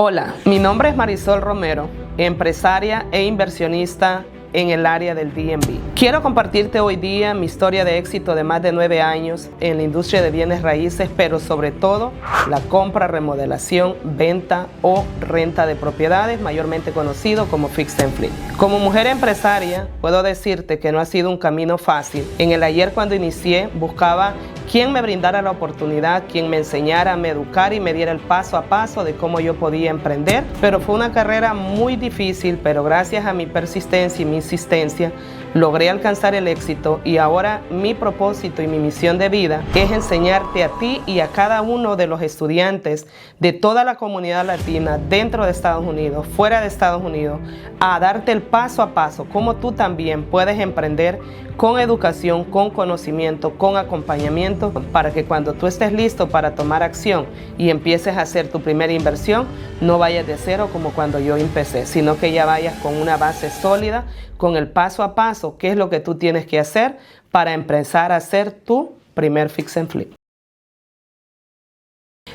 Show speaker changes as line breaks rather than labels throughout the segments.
Hola, mi nombre es Marisol Romero, empresaria e inversionista en el área del DMV. Quiero compartirte hoy día mi historia de éxito de más de 9 años en la industria de bienes raíces, pero sobre todo la compra, remodelación, venta o renta de propiedades, mayormente conocido como Fix and Flip. Como mujer empresaria, puedo decirte que no ha sido un camino fácil. En el ayer cuando inicié, buscaba quien me brindara la oportunidad, quien me enseñara, me educara y me diera el paso a paso de cómo yo podía emprender. Pero fue una carrera muy difícil, pero gracias a mi persistencia y mi insistencia, logré alcanzar el éxito y ahora mi propósito y mi misión de vida es enseñarte a ti y a cada uno de los estudiantes de toda la comunidad latina dentro de Estados Unidos, fuera de Estados Unidos, a darte el paso a paso, cómo tú también puedes emprender con educación, con conocimiento, con acompañamiento, para que cuando tú estés listo para tomar acción y empieces a hacer tu primera inversión, no vayas de cero como cuando yo empecé, sino que ya vayas con una base sólida, con el paso a paso, qué es lo que tú tienes que hacer para empezar a hacer tu primer Fix and Flip.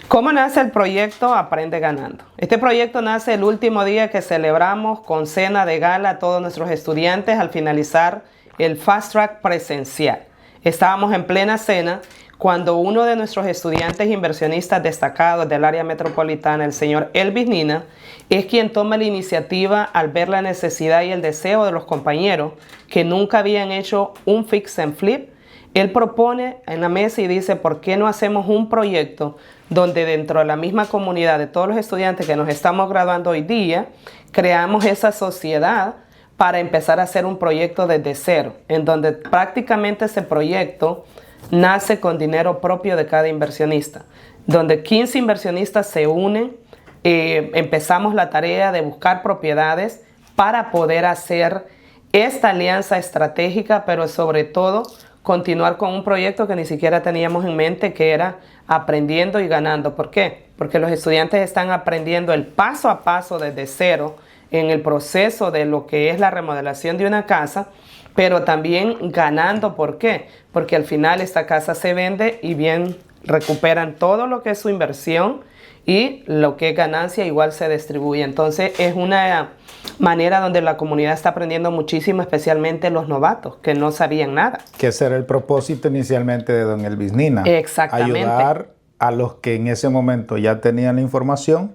¿Cómo nace el proyecto Aprende Ganando? Este proyecto nace el último día que celebramos con cena de gala a todos nuestros estudiantes al finalizar el Fast Track presencial. Estábamos en plena cena cuando uno de nuestros estudiantes inversionistas destacados del área metropolitana, el señor Elvis Nina, es quien toma la iniciativa al ver la necesidad y el deseo de los compañeros que nunca habían hecho un Fix and Flip. Él propone en la mesa y dice, ¿por qué no hacemos un proyecto donde dentro de la misma comunidad de todos los estudiantes que nos estamos graduando hoy día, creamos esa sociedad para empezar a hacer un proyecto desde cero, en donde prácticamente ese proyecto nace con dinero propio de cada inversionista, donde 15 inversionistas se unen, empezamos la tarea de buscar propiedades para poder hacer esta alianza estratégica, pero sobre todo continuar con un proyecto que ni siquiera teníamos en mente, que era aprendiendo y ganando. ¿Por qué? Porque los estudiantes están aprendiendo el paso a paso desde cero en el proceso de lo que es la remodelación de una casa, pero también ganando. ¿Por qué? Porque al final esta casa se vende y bien recuperan todo lo que es su inversión y lo que es ganancia igual se distribuye. Entonces es una manera donde la comunidad está aprendiendo muchísimo, especialmente los novatos que no sabían nada.
Que ese era el propósito inicialmente de don Elvis Nina.
Exactamente.
Ayudar a los que en ese momento ya tenían la información,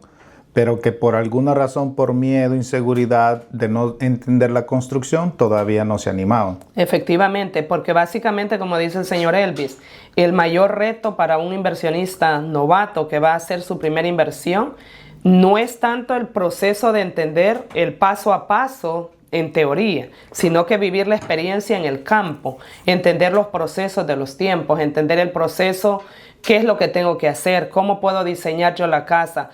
pero que por alguna razón, por miedo, inseguridad de no entender la construcción, todavía no se animaban.
Efectivamente, porque básicamente, como dice el señor Elvis, el mayor reto para un inversionista novato que va a hacer su primera inversión no es tanto el proceso de entender el paso a paso en teoría, sino que vivir la experiencia en el campo, entender los procesos de los tiempos, entender el proceso, qué es lo que tengo que hacer, cómo puedo diseñar yo la casa,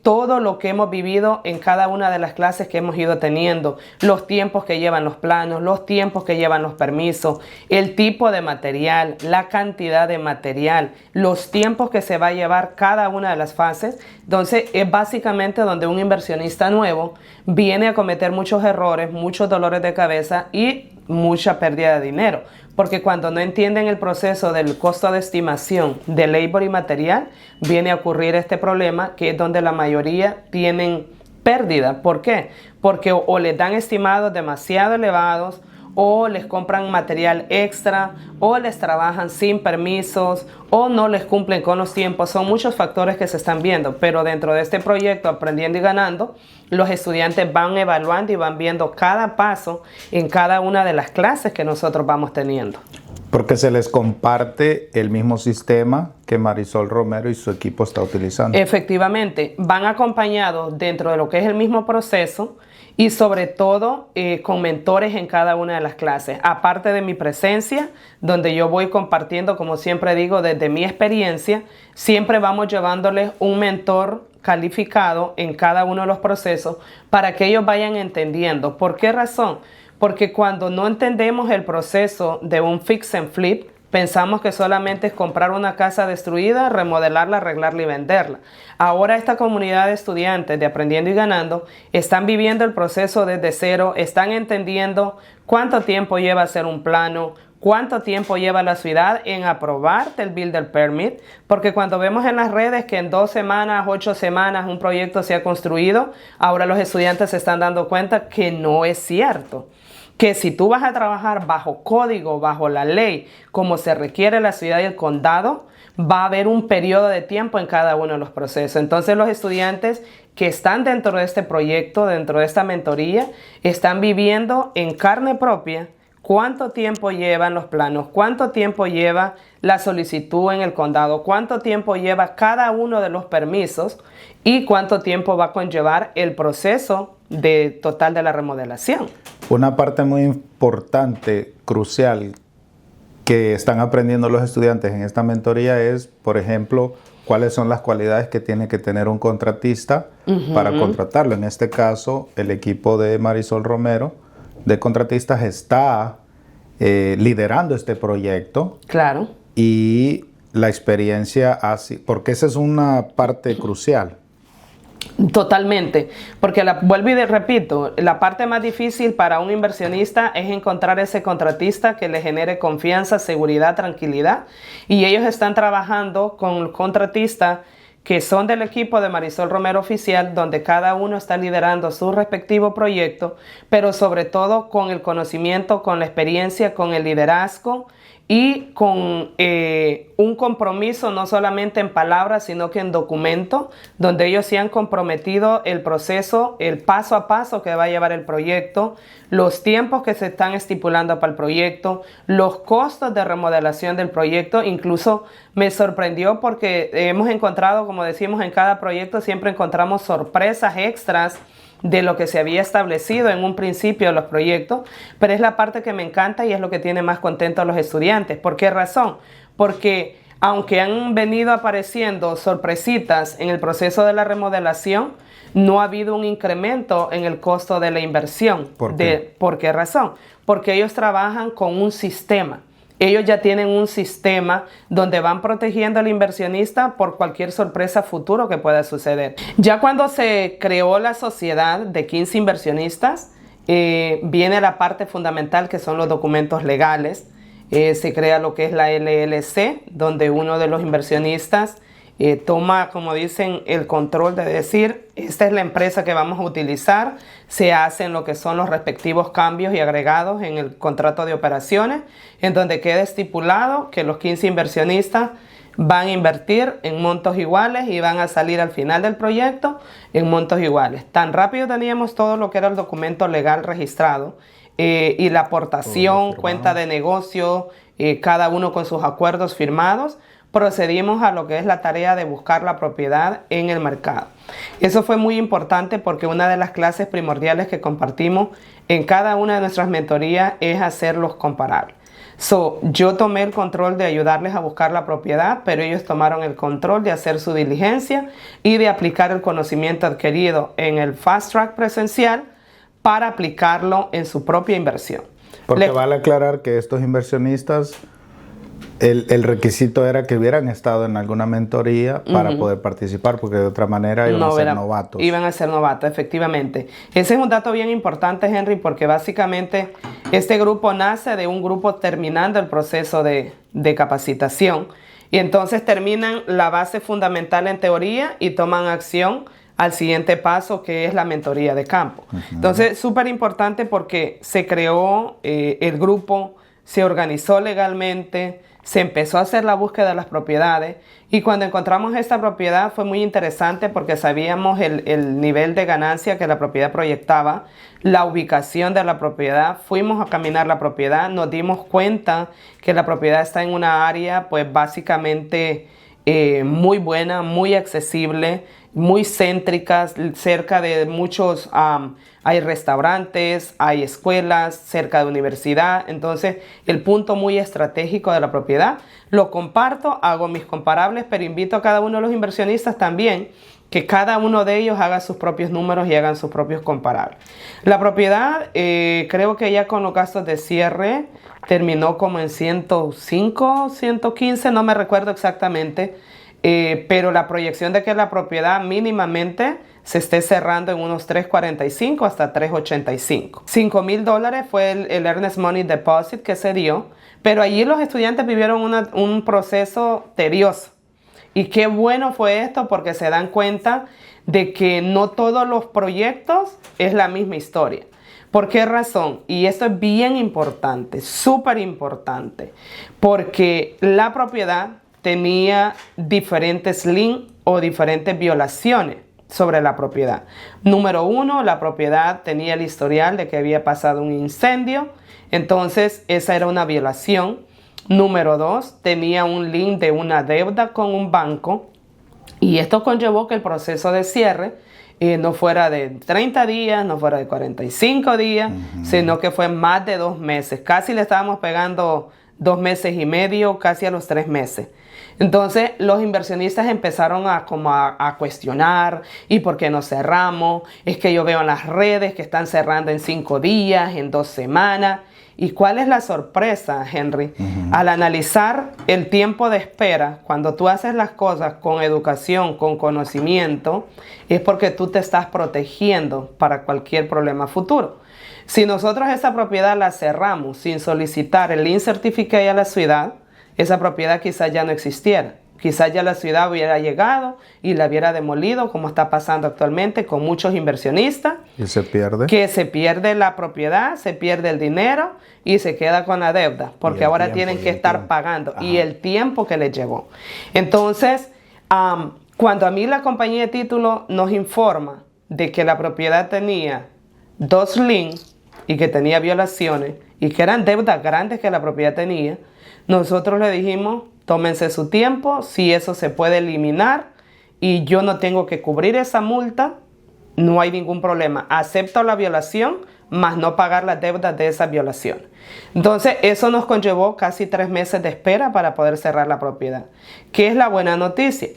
todo lo que hemos vivido en cada una de las clases que hemos ido teniendo, los tiempos que llevan los planos, los tiempos que llevan los permisos, el tipo de material, la cantidad de material, los tiempos que se va a llevar cada una de las fases. Entonces es básicamente donde un inversionista nuevo viene a cometer muchos errores, muchos dolores de cabeza y mucha pérdida de dinero, porque cuando no entienden el proceso del costo de estimación de labor y material, viene a ocurrir este problema, que es donde la mayoría tienen pérdida. ¿Por qué? Porque o les dan estimados demasiado elevados, o les compran material extra, o les trabajan sin permisos, o no les cumplen con los tiempos. Son muchos factores que se están viendo, pero dentro de este proyecto Aprendiendo y Ganando, los estudiantes van evaluando y van viendo cada paso en cada una de las clases que nosotros vamos teniendo.
Porque se les comparte el mismo sistema que Marisol Romero y su equipo está utilizando.
Efectivamente, van acompañados dentro de lo que es el mismo proceso y sobre todo con mentores en cada una de las clases. Aparte de mi presencia, donde yo voy compartiendo, como siempre digo, desde mi experiencia, siempre vamos llevándoles un mentor calificado en cada uno de los procesos para que ellos vayan entendiendo. ¿Por qué razón? Porque cuando no entendemos el proceso de un Fix and Flip, pensamos que solamente es comprar una casa destruida, remodelarla, arreglarla y venderla. Ahora esta comunidad de estudiantes de Aprendiendo y Ganando están viviendo el proceso desde cero, están entendiendo cuánto tiempo lleva hacer un plano, cuánto tiempo lleva la ciudad en aprobarte el builder permit, porque cuando vemos en las redes que en 2 semanas, 8 semanas un proyecto se ha construido, ahora los estudiantes se están dando cuenta que no es cierto. Que si tú vas a trabajar bajo código, bajo la ley, como se requiere la ciudad y el condado, va a haber un periodo de tiempo en cada uno de los procesos. Entonces los estudiantes que están dentro de este proyecto, dentro de esta mentoría, están viviendo en carne propia cuánto tiempo llevan los planos, cuánto tiempo lleva la solicitud en el condado, cuánto tiempo lleva cada uno de los permisos y cuánto tiempo va a conllevar el proceso total de la remodelación.
Una parte muy importante, crucial, que están aprendiendo los estudiantes en esta mentoría es, por ejemplo, cuáles son las cualidades que tiene que tener un contratista para contratarlo. En este caso, el equipo de Marisol Romero de contratistas está liderando este proyecto.
Claro.
Y la experiencia así, porque esa es una parte crucial.
Totalmente, porque vuelvo y repito, la parte más difícil para un inversionista es encontrar ese contratista que le genere confianza, seguridad, tranquilidad, y ellos están trabajando con contratistas que son del equipo de Marisol Romero Oficial, donde cada uno está liderando su respectivo proyecto, pero sobre todo con el conocimiento, con la experiencia, con el liderazgo y con un compromiso no solamente en palabras, sino que en documento, donde ellos se han comprometido el proceso, el paso a paso que va a llevar el proyecto, los tiempos que se están estipulando para el proyecto, los costos de remodelación del proyecto. Incluso me sorprendió porque hemos encontrado, como decimos en cada proyecto, siempre encontramos sorpresas extras de lo que se había establecido en un principio de los proyectos, pero es la parte que me encanta y es lo que tiene más contento a los estudiantes. ¿Por qué razón? Porque aunque han venido apareciendo sorpresitas en el proceso de la remodelación, no ha habido un incremento en el costo de la inversión.
¿Por qué?
¿Por qué razón? Porque ellos trabajan con un sistema. Ellos ya tienen un sistema donde van protegiendo al inversionista por cualquier sorpresa futuro que pueda suceder. Ya cuando se creó la sociedad de 15 inversionistas, viene la parte fundamental que son los documentos legales. Se crea lo que es la LLC, donde uno de los inversionistas toma, como dicen, el control de decir, esta es la empresa que vamos a utilizar. Se hacen lo que son los respectivos cambios y agregados en el contrato de operaciones, en donde queda estipulado que los 15 inversionistas van a invertir en montos iguales y van a salir al final del proyecto en montos iguales. Tan rápido teníamos todo lo que era el documento legal registrado y la aportación, cuenta de negocio, cada uno con sus acuerdos firmados, procedimos a lo que es la tarea de buscar la propiedad en el mercado. Eso fue muy importante porque una de las clases primordiales que compartimos en cada una de nuestras mentorías es hacerlos comparables. Yo tomé el control de ayudarles a buscar la propiedad, pero ellos tomaron el control de hacer su diligencia y de aplicar el conocimiento adquirido en el Fast Track presencial para aplicarlo en su propia inversión.
Porque vale aclarar que estos inversionistas, el requisito era que hubieran estado en alguna mentoría para poder participar, porque de otra manera iban a ser novatos.
Iban a ser novatos, efectivamente. Ese es un dato bien importante, Henry, porque básicamente este grupo nace de un grupo terminando el proceso de capacitación. Y entonces terminan la base fundamental en teoría y toman acción al siguiente paso, que es la mentoría de campo. Entonces, súper importante porque se creó el grupo, se organizó legalmente, se empezó a hacer la búsqueda de las propiedades y cuando encontramos esta propiedad fue muy interesante porque sabíamos el nivel de ganancia que la propiedad proyectaba, la ubicación de la propiedad, fuimos a caminar la propiedad, nos dimos cuenta que la propiedad está en una área pues básicamente muy buena, muy accesible, muy céntricas, cerca de muchos, hay restaurantes, hay escuelas, cerca de universidad. Entonces, el punto muy estratégico de la propiedad, lo comparto, hago mis comparables, pero invito a cada uno de los inversionistas también que cada uno de ellos haga sus propios números y hagan sus propios comparables. La propiedad, creo que ya con los gastos de cierre, terminó como en 105, 115, no me recuerdo exactamente, pero la proyección de que la propiedad mínimamente se esté cerrando en unos 3.45 hasta 3.85. $5,000 fue el Earnest Money Deposit que se dio, pero allí los estudiantes vivieron un proceso tedioso. Y qué bueno fue esto porque se dan cuenta de que no todos los proyectos es la misma historia. ¿Por qué razón? Y esto es bien importante, súper importante, porque la propiedad tenía diferentes liens o diferentes violaciones sobre la propiedad. Número 1, la propiedad tenía el historial de que había pasado un incendio, entonces esa era una violación. Número 2, tenía un lien de una deuda con un banco y esto conllevó que el proceso de cierre no fuera de 30 días, no fuera de 45 días, sino que fue más de 2 meses. Casi le estábamos pegando 2 meses y medio, casi a los 3 meses. Entonces los inversionistas empezaron a cuestionar, ¿y por qué no cerramos? Es que yo veo en las redes que están cerrando en 5 días, en 2 semanas. ¿Y cuál es la sorpresa, Henry? Al analizar el tiempo de espera, cuando tú haces las cosas con educación, con conocimiento, es porque tú te estás protegiendo para cualquier problema futuro. Si nosotros esa propiedad la cerramos sin solicitar el lien certificate a la ciudad, esa propiedad quizás ya no existiera. Quizás ya la ciudad hubiera llegado y la hubiera demolido, como está pasando actualmente con muchos inversionistas.
¿Y se pierde?
Que se pierde la propiedad, se pierde el dinero y se queda con la deuda, porque ahora tienen que estar pagando. Y el tiempo que les llevó. Entonces, cuando a mí la compañía de título nos informa de que la propiedad tenía 2 liens y que tenía violaciones y que eran deudas grandes que la propiedad tenía, nosotros le dijimos, tómense su tiempo, si eso se puede eliminar y yo no tengo que cubrir esa multa, no hay ningún problema. Acepto la violación, más no pagar las deudas de esa violación. Entonces, eso nos conllevó casi 3 meses de espera para poder cerrar la propiedad. ¿Qué es la buena noticia?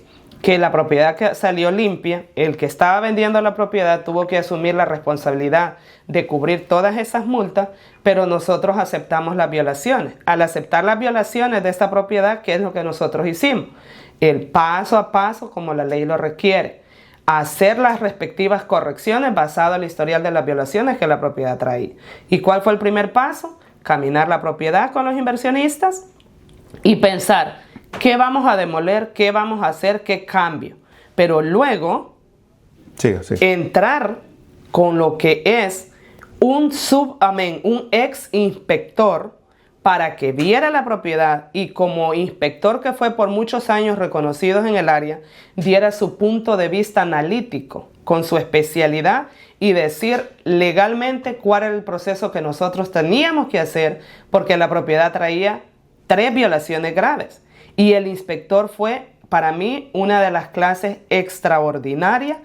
Que la propiedad que salió limpia, el que estaba vendiendo la propiedad tuvo que asumir la responsabilidad de cubrir todas esas multas, pero nosotros aceptamos las violaciones. Al aceptar las violaciones de esta propiedad, ¿qué es lo que nosotros hicimos? El paso a paso, como la ley lo requiere, hacer las respectivas correcciones basado en el historial de las violaciones que la propiedad traía. ¿Y cuál fue el primer paso? Caminar la propiedad con los inversionistas y pensar, ¿qué vamos a demoler? ¿Qué vamos a hacer? ¿Qué cambio? Pero luego entrar con lo que es un ex inspector para que viera la propiedad y como inspector que fue por muchos años reconocido en el área, diera su punto de vista analítico con su especialidad y decir legalmente cuál era el proceso que nosotros teníamos que hacer porque la propiedad traía 3 violaciones graves. Y el inspector fue, para mí, una de las clases extraordinarias,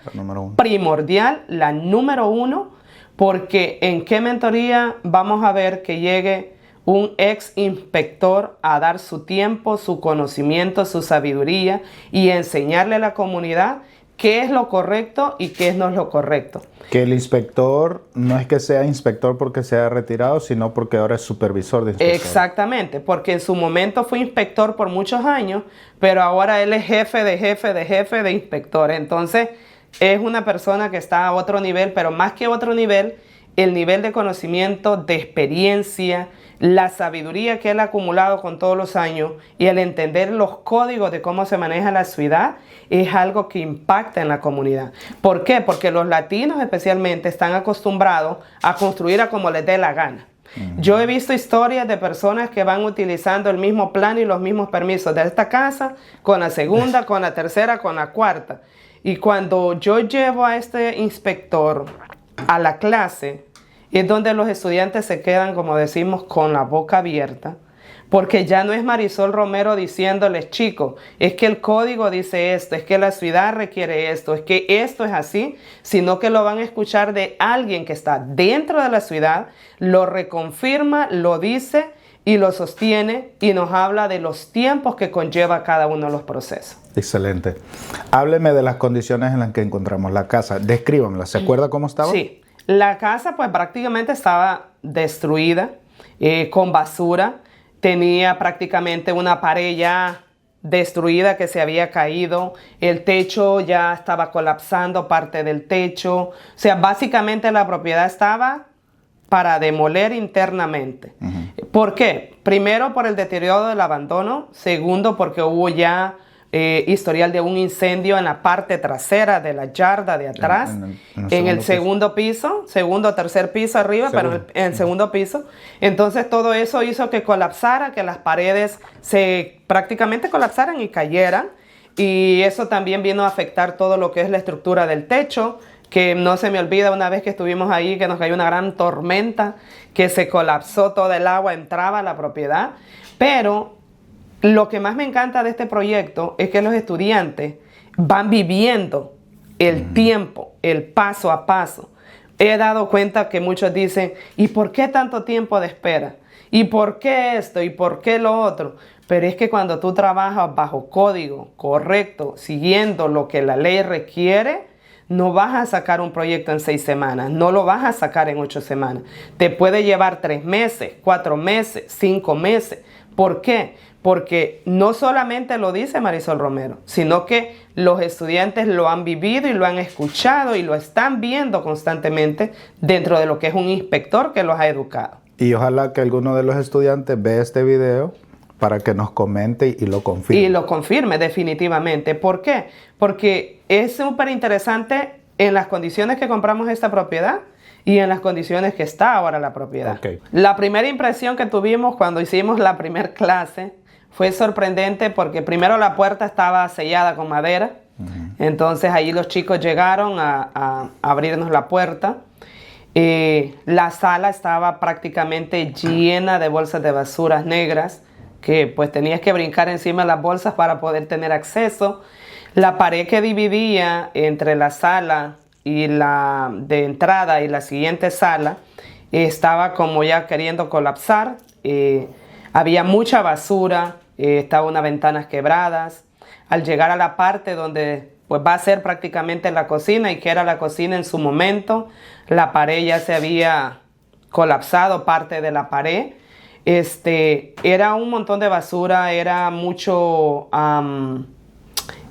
primordial, la número 1, porque en qué mentoría vamos a ver que llegue un ex inspector a dar su tiempo, su conocimiento, su sabiduría y enseñarle a la comunidad qué es lo correcto y qué no es lo correcto.
Que el inspector no es que sea inspector porque se haya retirado, sino porque ahora es supervisor de inspector.
Exactamente, porque en su momento fue inspector por muchos años, pero ahora él es jefe de inspector. Entonces, es una persona que está a otro nivel, pero más que otro nivel, el nivel de conocimiento, de experiencia, la sabiduría que él ha acumulado con todos los años y el entender los códigos de cómo se maneja la ciudad es algo que impacta en la comunidad. ¿Por qué? Porque los latinos especialmente están acostumbrados a construir a como les dé la gana. Yo he visto historias de personas que van utilizando el mismo plan y los mismos permisos de esta casa con la segunda, con la tercera, con la cuarta. Y cuando yo llevo a este inspector a la clase, es donde los estudiantes se quedan, como decimos, con la boca abierta, porque ya no es Marisol Romero diciéndoles, chicos, es que el código dice esto, es que la ciudad requiere esto, es que esto es así, sino que lo van a escuchar de alguien que está dentro de la ciudad, lo reconfirma, lo dice y lo sostiene y nos habla de los tiempos que conlleva cada uno de los procesos.
Excelente. Hábleme de las condiciones en las que encontramos la casa. Descríbamela. ¿Se acuerda cómo estaba?
Sí. La casa pues prácticamente estaba destruida, con basura. Tenía prácticamente una pared ya destruida, que se había caído, el techo ya estaba colapsando, parte del techo, o sea, básicamente la propiedad estaba para demoler internamente. ¿Por qué? Primero, por el deterioro del abandono. Segundo, porque hubo ya historial de un incendio en la parte trasera de la yarda de atrás, en el segundo piso, segundo o tercer piso arriba, pero en el segundo piso. Entonces todo eso hizo que colapsara, que las paredes se prácticamente colapsaran y cayeran, y eso también vino a afectar todo lo que es la estructura del techo, que no se me olvida una vez que estuvimos ahí, que nos cayó una gran tormenta, que se colapsó todo el agua, entraba a la propiedad. Pero lo que más me encanta de este proyecto es que los estudiantes van viviendo el tiempo, el paso a paso. He dado cuenta que muchos dicen, ¿y por qué tanto tiempo de espera? ¿Y por qué esto? ¿Y por qué lo otro? Pero es que cuando tú trabajas bajo código correcto, siguiendo lo que la ley requiere, no vas a sacar un proyecto en 6 semanas, no lo vas a sacar en 8 semanas. Te puede llevar 3 meses, 4 meses, 5 meses. ¿Por qué? Porque no solamente lo dice Marisol Romero, sino que los estudiantes lo han vivido y lo han escuchado y lo están viendo constantemente dentro de lo que es un inspector que los ha educado.
Y ojalá que alguno de los estudiantes vea este video para que nos comente y lo confirme.
Y lo confirme definitivamente. ¿Por qué? Porque es súper interesante en las condiciones que compramos esta propiedad y en las condiciones que está ahora la propiedad.
Okay.
La primera impresión que tuvimos cuando hicimos la primera clase fue sorprendente porque primero la puerta estaba sellada con madera. Entonces ahí los chicos llegaron a abrirnos la puerta. La sala estaba prácticamente llena de bolsas de basuras negras, que pues tenías que brincar encima de las bolsas para poder tener acceso. La pared que dividía entre la sala y la de entrada y la siguiente sala estaba como ya queriendo colapsar. Había mucha basura, estaban unas ventanas quebradas. Al llegar a la parte donde pues va a ser prácticamente la cocina, y que era la cocina en su momento, la pared ya se había colapsado, parte de la pared. Era un montón de basura, era mucho,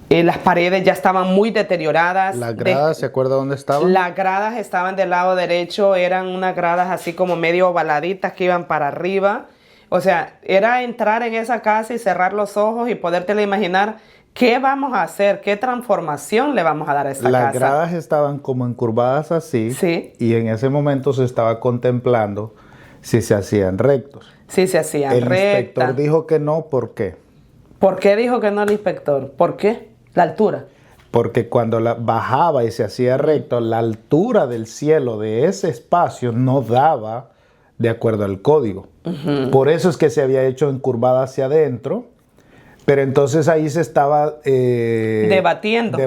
las paredes ya estaban muy deterioradas.
¿Las gradas, se acuerda dónde estaban?
Las gradas estaban del lado derecho, eran unas gradas así como medio ovaladitas que iban para arriba. O sea, era entrar en esa casa y cerrar los ojos y podértela imaginar qué vamos a hacer, qué transformación le vamos a dar a esta casa.
Las gradas estaban como encurvadas así,
sí, y
en ese momento se estaba contemplando si se hacían rectos.
Sí, se hacían rectas.
El inspector dijo que no, ¿por qué?
¿Por qué dijo que no el inspector? ¿Por qué? La altura.
Porque cuando bajaba y se hacía recto, la altura del cielo de ese espacio no daba de acuerdo al código. Por eso es que se había hecho encurvada hacia adentro, pero entonces ahí se estaba debatiendo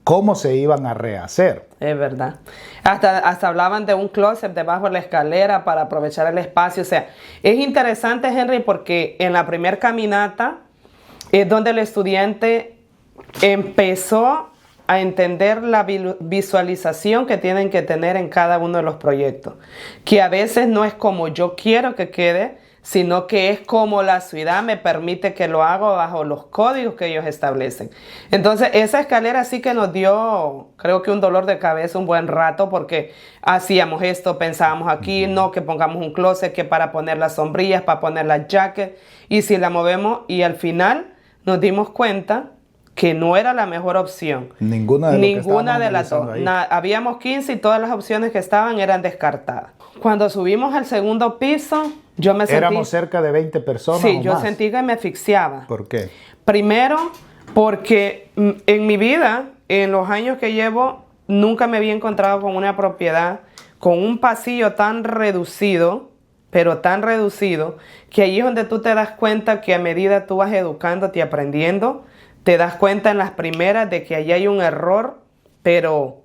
cómo se iban a rehacer.
Es verdad. Hasta hablaban de un closet debajo de la escalera para aprovechar el espacio. O sea, es interesante, Henry, porque en la primera caminata es donde el estudiante empezó a entender la visualización que tienen que tener en cada uno de los proyectos. Que a veces no es como yo quiero que quede, sino que es como la ciudad me permite que lo haga bajo los códigos que ellos establecen. Entonces, esa escalera sí que nos dio, creo que un dolor de cabeza un buen rato, porque hacíamos esto, pensábamos aquí, no, que pongamos un closet, que para poner las sombrillas, para poner las jackets, y si la movemos, y al final nos dimos cuenta que no era la mejor opción.
Ninguna
de las dos. Habíamos 15 y todas las opciones que estaban eran descartadas. Cuando subimos al segundo piso, yo me sentí...
Éramos cerca de 20 personas.
Sí, yo sentí que me asfixiaba.
¿Por qué?
Primero, porque en mi vida, en los años que llevo, nunca me había encontrado con una propiedad con un pasillo tan reducido, pero tan reducido, que ahí es donde tú te das cuenta que a medida tú vas educándote y aprendiendo, te das cuenta en las primeras de que allí hay un error, pero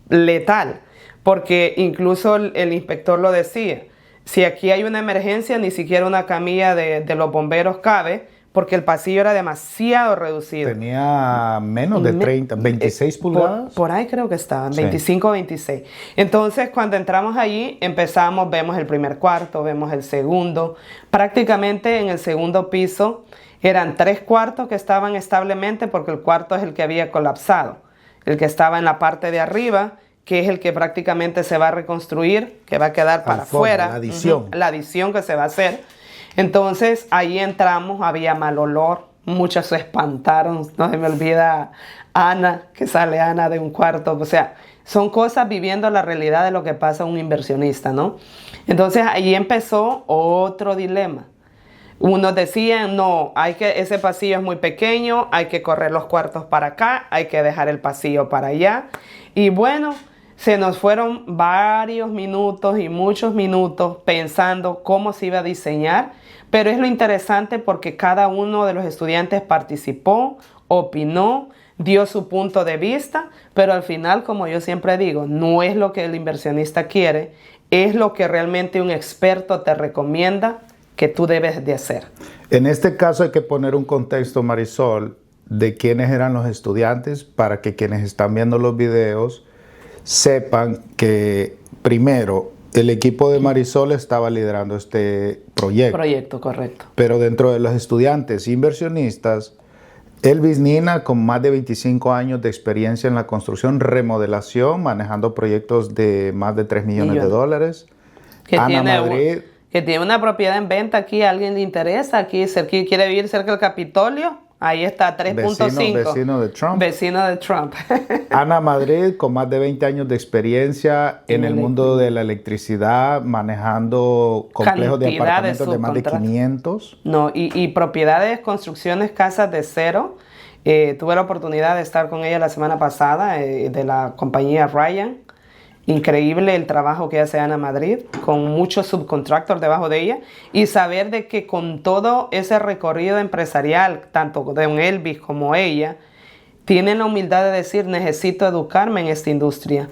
letal. Porque incluso el inspector lo decía, si aquí hay una emergencia, ni siquiera una camilla de los bomberos cabe, porque el pasillo era demasiado reducido.
Tenía menos de 30, 26 pulgadas.
Por ahí creo que estaban, 25 o 26. Entonces, cuando entramos allí, vemos el primer cuarto, vemos el segundo. Prácticamente en el segundo piso Eran 3 cuartos que estaban establemente porque el cuarto es el que había colapsado. El que estaba en la parte de arriba, que es el que prácticamente se va a reconstruir, que va a quedar para afuera.
La adición.
La adición que se va a hacer. Entonces, ahí entramos, había mal olor, muchos se espantaron, no se me olvida Ana, que sale Ana de un cuarto, o sea, son cosas viviendo la realidad de lo que pasa a un inversionista, ¿no? Entonces, ahí empezó otro dilema. Unos decían, no, ese pasillo es muy pequeño, hay que correr los cuartos para acá, hay que dejar el pasillo para allá. Y bueno, se nos fueron varios minutos y muchos minutos pensando cómo se iba a diseñar, pero es lo interesante porque cada uno de los estudiantes participó, opinó, dio su punto de vista, pero al final, como yo siempre digo, no es lo que el inversionista quiere, es lo que realmente un experto te recomienda que tú debes de hacer.
En este caso hay que poner un contexto, Marisol, de quiénes eran los estudiantes para que quienes están viendo los videos sepan que primero el equipo de Marisol estaba liderando este proyecto.
Proyecto, correcto.
Pero dentro de los estudiantes inversionistas, Elvis Nina, con más de 25 años de experiencia en la construcción, remodelación, manejando proyectos de más de 3 millones de dólares. Ana Madrid,
que tiene una propiedad en venta aquí, ¿a alguien le interesa? Aquí quiere vivir cerca del Capitolio. Ahí está, 3.5.
Vecino de Trump.
Vecino de Trump.
Ana Madrid, con más de 20 años de experiencia en el mundo de la electricidad, manejando complejos de apartamentos de más de 500.
No, y propiedades, construcciones, casas de cero. Tuve la oportunidad de estar con ella la semana pasada, de la compañía Ryan. Increíble el trabajo que hace Ana Madrid, con muchos subcontractors debajo de ella, y saber de que con todo ese recorrido empresarial, tanto de don Elvis como ella, tienen la humildad de decir, necesito educarme en esta industria.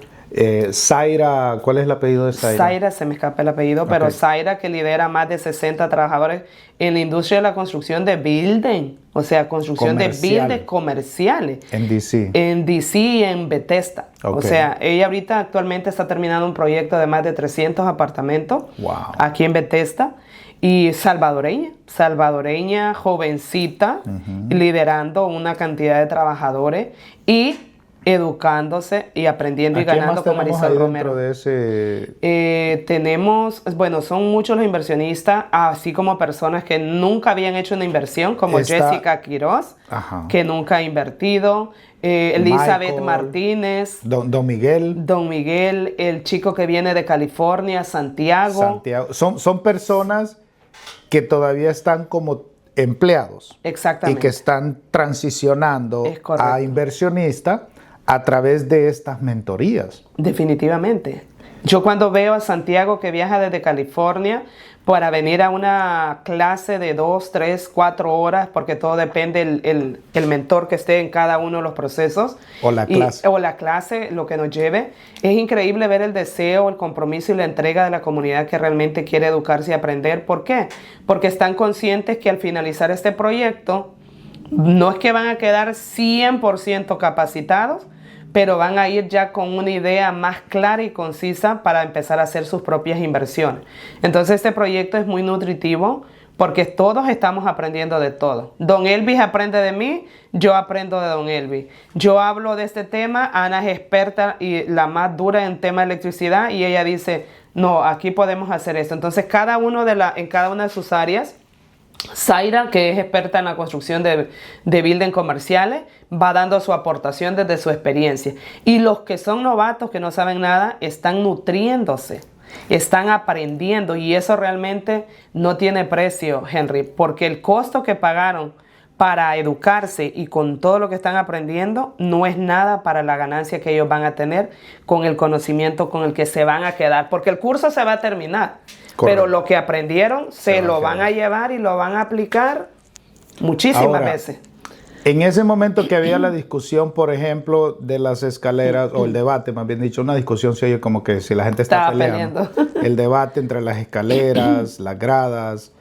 Zaira, ¿cuál es el apellido de Zaira?
Zaira, se me escapa el apellido, pero Zaira, que lidera más de 60 trabajadores en la industria de la construcción de building, o sea, construcción de buildings comerciales.
En DC.
En DC y en Bethesda. O sea, ella ahorita actualmente está terminando un proyecto de más de 300 apartamentos aquí en Bethesda. Y salvadoreña, jovencita, liderando una cantidad de trabajadores y educándose y aprendiendo y ganando con Marisol Romero.
De ese...
tenemos, bueno, son muchos los inversionistas, así como personas que nunca habían hecho una inversión, como Jessica Quiroz, que nunca ha invertido, Elizabeth Michael, Martínez,
Don Miguel.
Don Miguel, el chico que viene de California, Santiago.
Son personas que todavía están como empleados.
Exactamente.
Y que están transicionando a inversionista a través de estas mentorías.
Definitivamente. Yo cuando veo a Santiago que viaja desde California para venir a una clase de 2, 3, 4 horas, porque todo depende el mentor que esté en cada uno de los procesos.
O la
clase, lo que nos lleve. Es increíble ver el deseo, el compromiso y la entrega de la comunidad que realmente quiere educarse y aprender. ¿Por qué? Porque están conscientes que al finalizar este proyecto, no es que van a quedar 100% capacitados, pero van a ir ya con una idea más clara y concisa para empezar a hacer sus propias inversiones. Entonces este proyecto es muy nutritivo porque todos estamos aprendiendo de todo. Don Elvis aprende de mí, yo aprendo de Don Elvis. Yo hablo de este tema, Ana es experta y la más dura en tema de electricidad y ella dice, no, aquí podemos hacer esto. Entonces cada uno en cada una de sus áreas, Zaira, que es experta en la construcción de building comerciales, va dando su aportación desde su experiencia. Y los que son novatos, que no saben nada, están nutriéndose, están aprendiendo. Y eso realmente no tiene precio, Henry, porque el costo que pagaron para educarse y con todo lo que están aprendiendo no es nada para la ganancia que ellos van a tener con el conocimiento con el que se van a quedar. Porque el curso se va a terminar. Correcto. Pero lo que aprendieron se lo van a llevar y lo van a aplicar muchísimas veces.
En ese momento que había la discusión, por ejemplo, de las escaleras, o el debate, más bien dicho, una discusión se oye como que si la gente está peleando. El debate entre las escaleras, las gradas,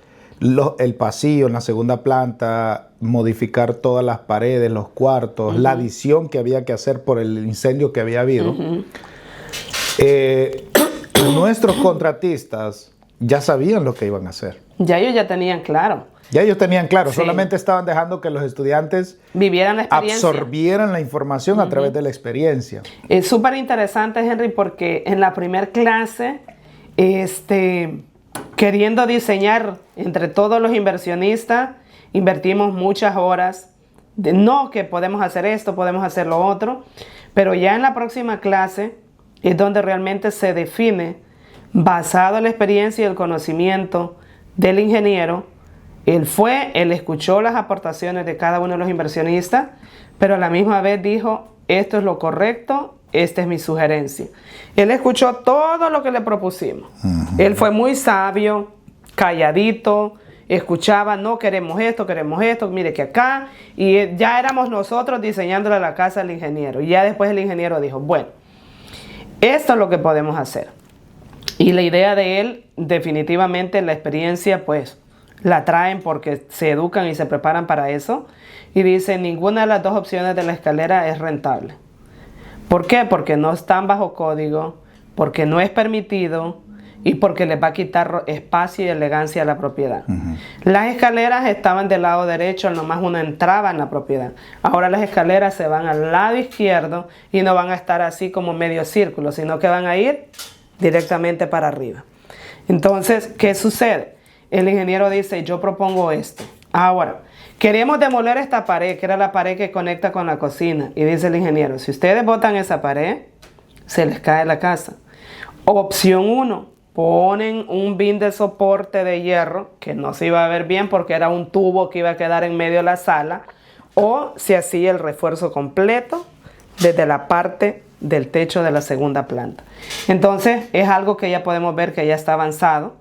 el pasillo en la segunda planta, modificar todas las paredes, los cuartos, la adición que había que hacer por el incendio que había habido. Nuestros contratistas ya sabían lo que iban a hacer.
Ya ellos ya tenían claro.
Ya ellos tenían claro,
Sí.
solamente estaban dejando que los estudiantes
Vivieran la experiencia.
absorbieran la información a través de la experiencia.
Es súper interesante, Henry, porque en la primera clase, queriendo diseñar entre todos los inversionistas, invertimos muchas horas. No que podemos hacer esto, podemos hacer lo otro, pero ya en la próxima clase es donde realmente se define, basado en la experiencia y el conocimiento del ingeniero. Él escuchó las aportaciones de cada uno de los inversionistas, pero a la misma vez dijo, esto es lo correcto, esta es mi sugerencia. Él escuchó todo lo que le propusimos. Él fue muy sabio, calladito, escuchaba, no queremos esto, mire que acá, y ya éramos nosotros diseñándole la casa al ingeniero. Y ya después el ingeniero dijo, bueno, esto es lo que podemos hacer. Y la idea de él, definitivamente la experiencia, pues, la traen porque se educan y se preparan para eso. Y dice, ninguna de las dos opciones de la escalera es rentable. ¿Por qué? Porque no están bajo código, porque no es permitido y porque les va a quitar espacio y elegancia a la propiedad. Las escaleras estaban del lado derecho, nomás uno entraba en la propiedad. Ahora las escaleras se van al lado izquierdo y no van a estar así como medio círculo, sino que van a ir directamente para arriba. Entonces, ¿qué sucede? El ingeniero dice, yo propongo esto. Ahora, queremos demoler esta pared, que era la pared que conecta con la cocina. Y dice el ingeniero, si ustedes botan esa pared, se les cae la casa. Opción 1, ponen un bin de soporte de hierro, que no se iba a ver bien porque era un tubo que iba a quedar en medio de la sala, o se hacía el refuerzo completo desde la parte del techo de la segunda planta. Entonces, es algo que ya podemos ver que ya está avanzado.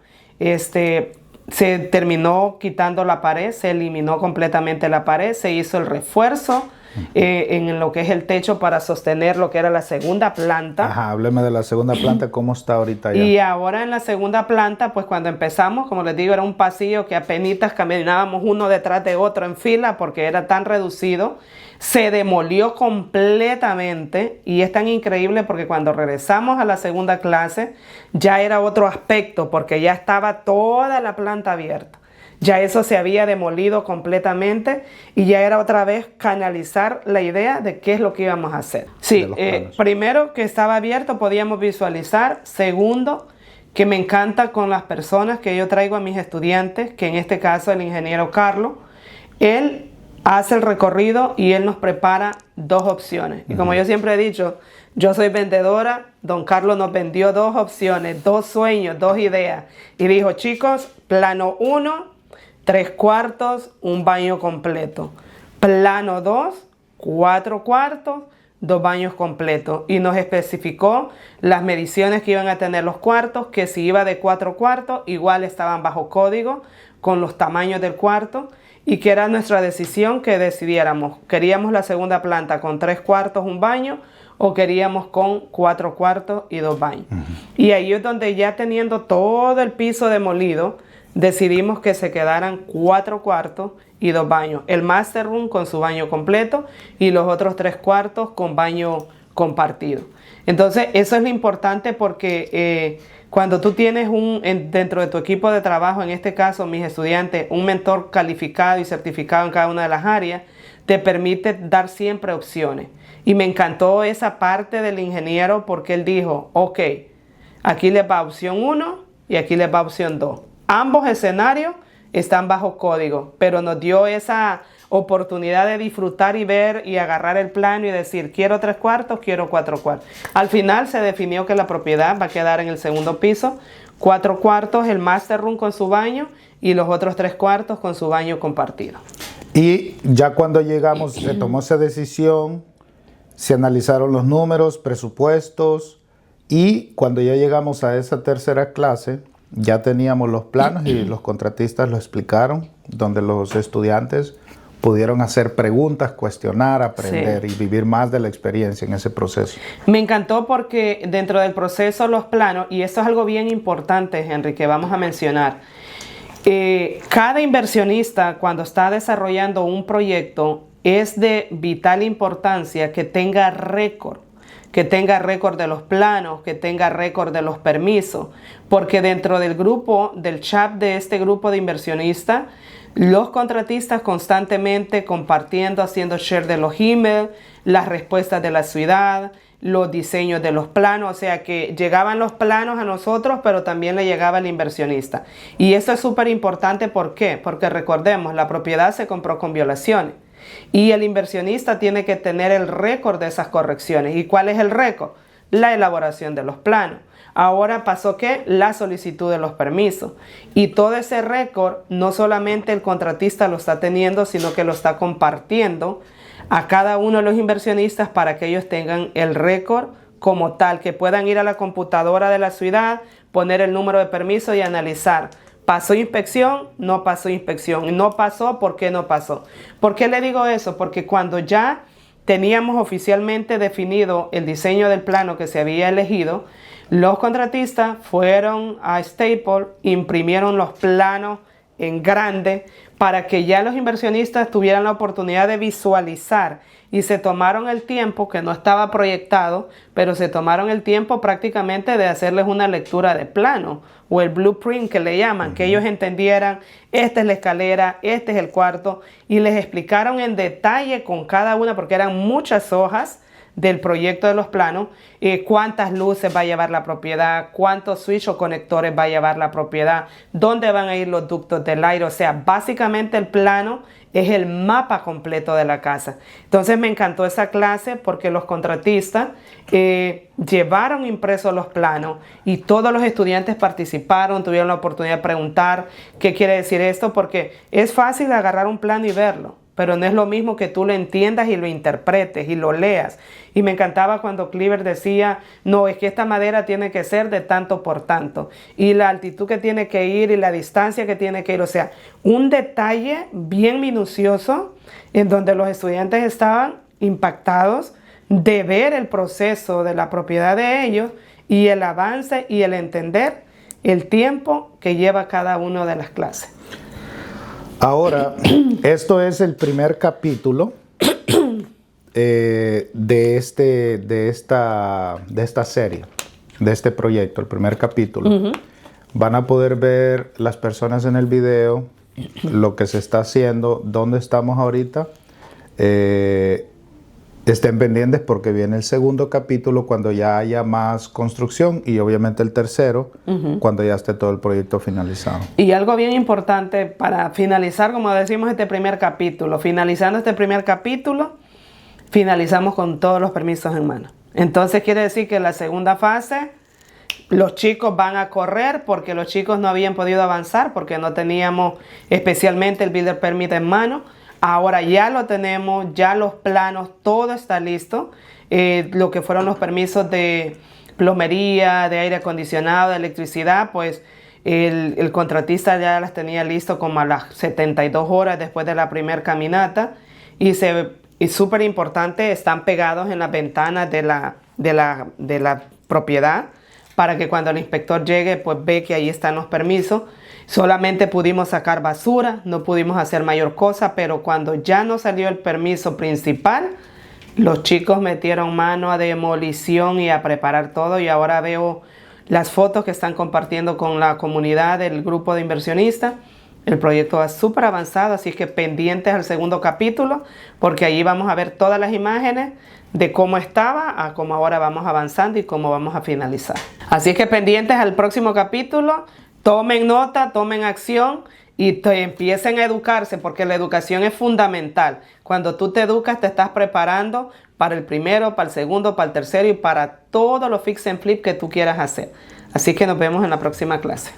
Se terminó quitando la pared, se eliminó completamente la pared, se hizo el refuerzo en lo que es el techo para sostener lo que era la segunda planta.
Ajá, hábleme de la segunda planta, ¿cómo está ahorita ya?
Y ahora en la segunda planta, pues cuando empezamos, como les digo, era un pasillo que apenitas caminábamos uno detrás de otro en fila porque era tan reducido. Se demolió completamente y es tan increíble porque cuando regresamos a la segunda clase ya era otro aspecto porque ya estaba toda la planta abierta. Ya eso se había demolido completamente y ya era otra vez canalizar la idea de qué es lo que íbamos a hacer. Sí, primero que estaba abierto podíamos visualizar. Segundo, que me encanta con las personas que yo traigo a mis estudiantes, que en este caso el ingeniero Carlos, él hace el recorrido y él nos prepara dos opciones. Y como yo siempre he dicho, yo soy vendedora, don Carlos nos vendió dos opciones, dos sueños, dos ideas. Y dijo, chicos, plano 1, 3/4, un baño completo. Plano 2, 4/4, 2 baños completos. Y nos especificó las mediciones que iban a tener los cuartos, que si iba de 4/4, igual estaban bajo código con los tamaños del cuarto. Y que era nuestra decisión que decidiéramos, queríamos la segunda planta con 3/4, un baño, o queríamos con 4/4 y 2 baños. Y ahí es donde ya teniendo todo el piso demolido, decidimos que se quedaran 4/4 y 2 baños. El master room con su baño completo y los otros 3/4 con baño compartido. Entonces eso es lo importante porque cuando tú tienes dentro de tu equipo de trabajo, en este caso mis estudiantes, un mentor calificado y certificado en cada una de las áreas, te permite dar siempre opciones. Y me encantó esa parte del ingeniero porque él dijo, ok, aquí les va opción 1 y aquí les va opción 2. Ambos escenarios están bajo código, pero nos dio esa oportunidad de disfrutar y ver y agarrar el plano y decir, quiero 3/4, quiero 4/4. Al final se definió que la propiedad va a quedar en el segundo piso, 4/4, el master room con su baño y los otros 3/4 con su baño compartido.
Y ya cuando llegamos, se tomó esa decisión, se analizaron los números, presupuestos, y cuando ya llegamos a esa tercera clase, ya teníamos los planos y los contratistas lo explicaron, donde los estudiantes pudieron hacer preguntas, cuestionar, aprender y vivir más de la experiencia en ese proceso.
Me encantó porque dentro del proceso los planos, y esto es algo bien importante, Henry, que vamos a mencionar, cada inversionista cuando está desarrollando un proyecto es de vital importancia que tenga récord. Que tenga récord de los planos, que tenga récord de los permisos, porque dentro del grupo, del chat de este grupo de inversionistas, los contratistas constantemente compartiendo, haciendo share de los emails, las respuestas de la ciudad, los diseños de los planos, o sea que llegaban los planos a nosotros, pero también le llegaba al inversionista. Y esto es súper importante, ¿por qué? Porque recordemos, la propiedad se compró con violaciones y el inversionista tiene que tener el récord de esas correcciones. ¿Y cuál es el récord? La elaboración de los planos. Ahora pasó que la solicitud de los permisos, y todo ese récord no solamente el contratista lo está teniendo, sino que lo está compartiendo a cada uno de los inversionistas para que ellos tengan el récord como tal, que puedan ir a la computadora de la ciudad, poner el número de permiso y analizar. ¿Pasó inspección? No pasó inspección. ¿No pasó? ¿Por qué no pasó? ¿Por qué le digo eso? Porque cuando ya teníamos oficialmente definido el diseño del plano que se había elegido, los contratistas fueron a Staples, imprimieron los planos en grande para que ya los inversionistas tuvieran la oportunidad de visualizar, y se tomaron el tiempo, que no estaba proyectado, pero se tomaron el tiempo prácticamente de hacerles una lectura de plano o el blueprint que le llaman, que ellos entendieran, esta es la escalera, este es el cuarto, y les explicaron en detalle con cada una, porque eran muchas hojas del proyecto de los planos, cuántas luces va a llevar la propiedad, cuántos switch o conectores va a llevar la propiedad, dónde van a ir los ductos del aire. O sea, básicamente el plano es el mapa completo de la casa. Entonces me encantó esa clase porque los contratistas llevaron impresos los planos y todos los estudiantes participaron, tuvieron la oportunidad de preguntar qué quiere decir esto, porque es fácil agarrar un plano y verlo, pero no es lo mismo que tú lo entiendas y lo interpretes y lo leas. Y me encantaba cuando Cleaver decía, no, es que esta madera tiene que ser de tanto por tanto, y la altitud que tiene que ir y la distancia que tiene que ir. O sea, un detalle bien minucioso en donde los estudiantes estaban impactados de ver el proceso de la propiedad de ellos y el avance y el entender el tiempo que lleva cada una de las clases.
Ahora, esto es el primer capítulo de esta serie, de este proyecto, el primer capítulo. Van a poder ver las personas en el video, lo que se está haciendo, dónde estamos ahorita. Estén pendientes porque viene el segundo capítulo cuando ya haya más construcción, y obviamente el tercero cuando ya esté todo el proyecto finalizado. Y
algo bien importante para finalizar, como decimos, este primer capítulo. Finalizando este primer capítulo, finalizamos con todos los permisos en mano. Entonces quiere decir que en la segunda fase los chicos van a correr, porque los chicos no habían podido avanzar porque no teníamos especialmente el Builder Permit en mano. Ahora ya lo tenemos, ya los planos, todo está listo. Lo que fueron los permisos de plomería, de aire acondicionado, de electricidad, pues el contratista ya las tenía listo como a las 72 horas después de la primera caminata. Y súper importante, están pegados en las ventanas de la propiedad, para que cuando el inspector llegue, pues ve que ahí están los permisos. Solamente pudimos sacar basura, no pudimos hacer mayor cosa, pero cuando ya nos salió el permiso principal, los chicos metieron mano a demolición y a preparar todo. Y ahora veo las fotos que están compartiendo con la comunidad del grupo de inversionistas. El proyecto va súper avanzado, así que pendientes al segundo capítulo, porque allí vamos a ver todas las imágenes de cómo estaba a cómo ahora vamos avanzando y cómo vamos a finalizar. Así que pendientes al próximo capítulo. Tomen nota, tomen acción y empiecen a educarse, porque la educación es fundamental. Cuando tú te educas, te estás preparando para el primero, para el segundo, para el tercero y para todos los fix and flip que tú quieras hacer. Así que nos vemos en la próxima clase.